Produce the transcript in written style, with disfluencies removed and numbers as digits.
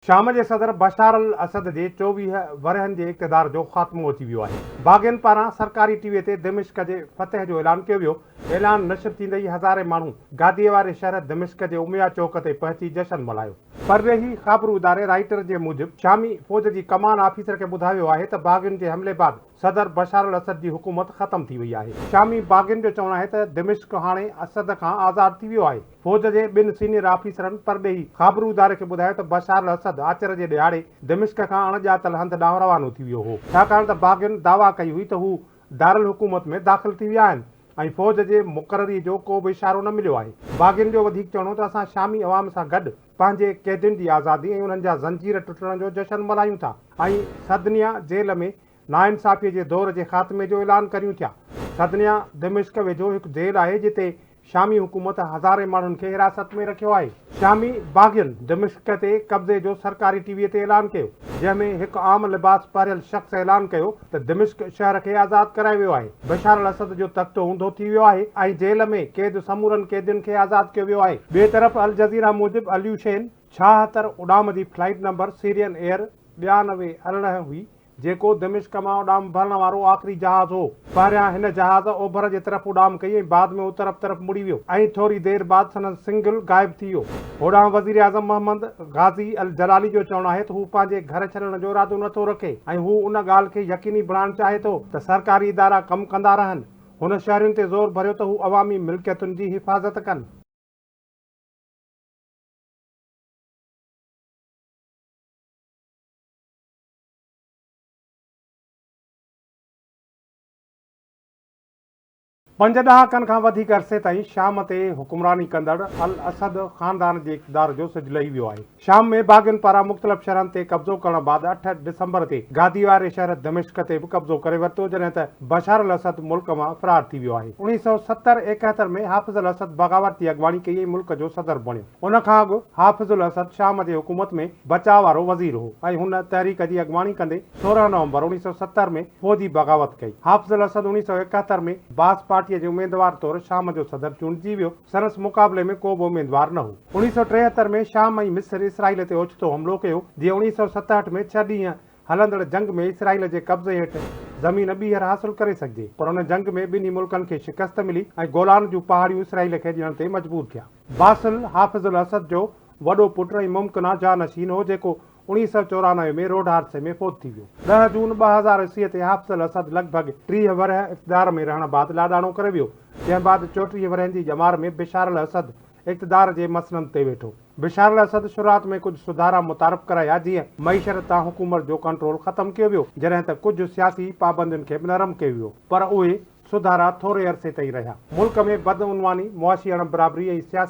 शाम जे सदर बशार अल असद जे 24 वरहनि जे इक़्तिदार जो ख़ात्मो थी वियो आहे। बाग़ियुनि पारां सरकारी टीवीअ ते दिमिश्क जे फतह जो ऐलान कयो वियो। ऐलान नशर थींदे ई हज़ारे माण्हू गादीअ वारे शहर दिमिश्क जे उमिया चौक ते पहुची जश्न मल्हायो। परॾेही ख़बरू इदारे राइटर जे मूजिबि शामी फ़ौज जी कमान ऑफिसर खे ॿुधायो आहे त बाग़ियुनि जे हमले बाद सदर बशार अल असद जी हुकूमत ख़तम थी वई आहे। शामी बाग़ियुनि जो चवणु आहे त दिमिश्क हाणे असद खां आज़ाद थी वियो आहे। फ़ौज जे ॿिनि सीनियर ऑफिसरनि परॾेही ख़बरू इदारे खे ॿुधायो त बशार अल असद आचर जे ॾियारे दिमिश्क खां अणॼातल हंधि ॾांहुं रवानो थी वियो हो, छाकाणि त बाग़ियुनि दावा कई हुई त हू दारुल हुकूमत में दाख़िल थी विया आहिनि ऐं फ़ौज जे मुक़ररीअ जो को बि इशारो न मिलियो आहे। बाग़ियुनि जो वधीक चवणो त असां शामी अवाम सां गॾु पंहिंजे क़ैदियुनि जी आज़ादी ऐं उन्हनि जा ज़ंजीर टुटण जो जश्न मल्हायूं था ऐं सदनिया जेल में नाइंसाफ़ीअ जे दौर जे ख़ात्मे जो ऐलान करियूं था। सदनिया दिमिश्क वेझो हिकु जेल आहे जिते शामी हुकूमत हज़ारे माण्हुनि खे हिरासत में रखियो आहे। शामी बाग़ियुनि दिमिश्क ते कब्ज़े जो सरकारी टीवीअ ते ऐलान कयो, जंहिंमें हिकु आम लिबास पारियल शख़्स ऐलान कयो त दिमिश्क शहर खे आज़ाद करायो वियो आहे। बशार अल असद जो तख़्तो ऊंधो थी वियो आहे ऐं जेल में क़ैद समूरनि क़ैदियुनि खे आज़ाद कयो वियो आहे। ॿिए तरफ़ अल जज़ीरा मूजिबि अल्यूशेन 76 उॾाम जी फ्लाइट नंबर सीरियन एयर 92 अरिड़हं हुई, जेको दिमिश्क मां उॾाम भरण वारो आख़िरी जहाज़ हो। पहिरियां हिन जहाज़ ओभर जे तरफ़ उॾाम कई ऐं बाद में उतर तरफ़ मुड़ी वियो ऐं थोरी देरि बाद संदसि सिंगल गाइब थी वियो। होॾां वज़ीर आज़म मोहम्मद गाज़ी अल जलाली जो चवणु आहे त हू पंहिंजे घर छॾण जो इरादो नथो रखे ऐं हू उन ॻाल्हि खे यकीनी बणाइणु चाहे थो त सरकारी इदारा कमु कंदा रहनि। हुन शहरियुनि ते ज़ोर भरियो त हू अवामी मिल्कियतुनि जी हिफ़ाज़त कनि। पंज ॾहाकनि खां वधीक अरसे ताईं शाम ते हुकुमरानी कंदड़ अल असद ख़ानदान जे इक़्तिदार जो सिज लही वियो आहे। शाम में बाग़ियुनि पारां मुख़्तलिफ़ शहरनि ते कब्ज़ो करण बाद 8 डिसंबर ते गादी वारे शहर दिमिश्क ते बि कब्ज़ो करे वरितो, जॾहिं त बशार अल असद मुल्क मां फ़रार थी वियो आहे। 1970-71 में हाफ़िज़ अल असद बग़ावती अॻुवाणी कई ऐं मुल्क जो सदर बणियो। उन खां अॻु हाफ़िज़ अल असद शाम जे हुकूमत में बचाव वारो वज़ीर हो ऐं हुन तहरीक जी अॻुवाणी कंदे 16 नवंबर 1970 में फ़ौजी बग़ावत कई। हाफ़िज़ अल असद 1971 में बास पार्टी जे उम्मीदवार तौर शाम जो सदर चूंडिजी वियो। संदसि मुक़ाबले में को बि उम्मीदवार न हो। 1973 में शाम ऐं मिस्र इसराइल ते ओचितो हमलो कयो, जीअं 1967 में 6 ॾींहं हलंदड़ जंग में इसराइल जे कब्ज़े हेठि ज़मीन ॿीहर हासिल करे सघिजे, पर हुन जंग में ॿिन्ही मुल्कनि खे शिकस्त मिली ऐं गोलान जूं पहाड़ियूं इसराइल खे ॾियण ते मजबूर थिया। बासिल हाफ़िज़ अल असद जो वॾो पुटु ऐं मुमकिना जानशीन हो, जेको 1994 में रोड हादसे में फ़ौत थी वियो। 10 जून 2000 ईस्वीअ ते हाफ़िज़ अल असद लॻभॻि 30 वरह इक़्तिदार में रहण बाद लाॾाणो करे वियो, जंहिं बाद 34 वरहनि जी ॼमार में बशार अल असद इक़्तिदार जे मसननि ते वेठो। बशार अल असद शुरूआत में कुझु सुधारा मुतारफ़ कराया, जीअं मईशत तां हुकूमत जो कंट्रोल ख़तमु कयो वियो, जॾहिं त कुझु सियासी पाबंदियुनि खे बि नरम कयो वियो, पर उहे सुधारा थोरे अरसे ताईं रहिया। मुल्क में बदउनवानी, मुआशी अणबराबरी ऐं सियासी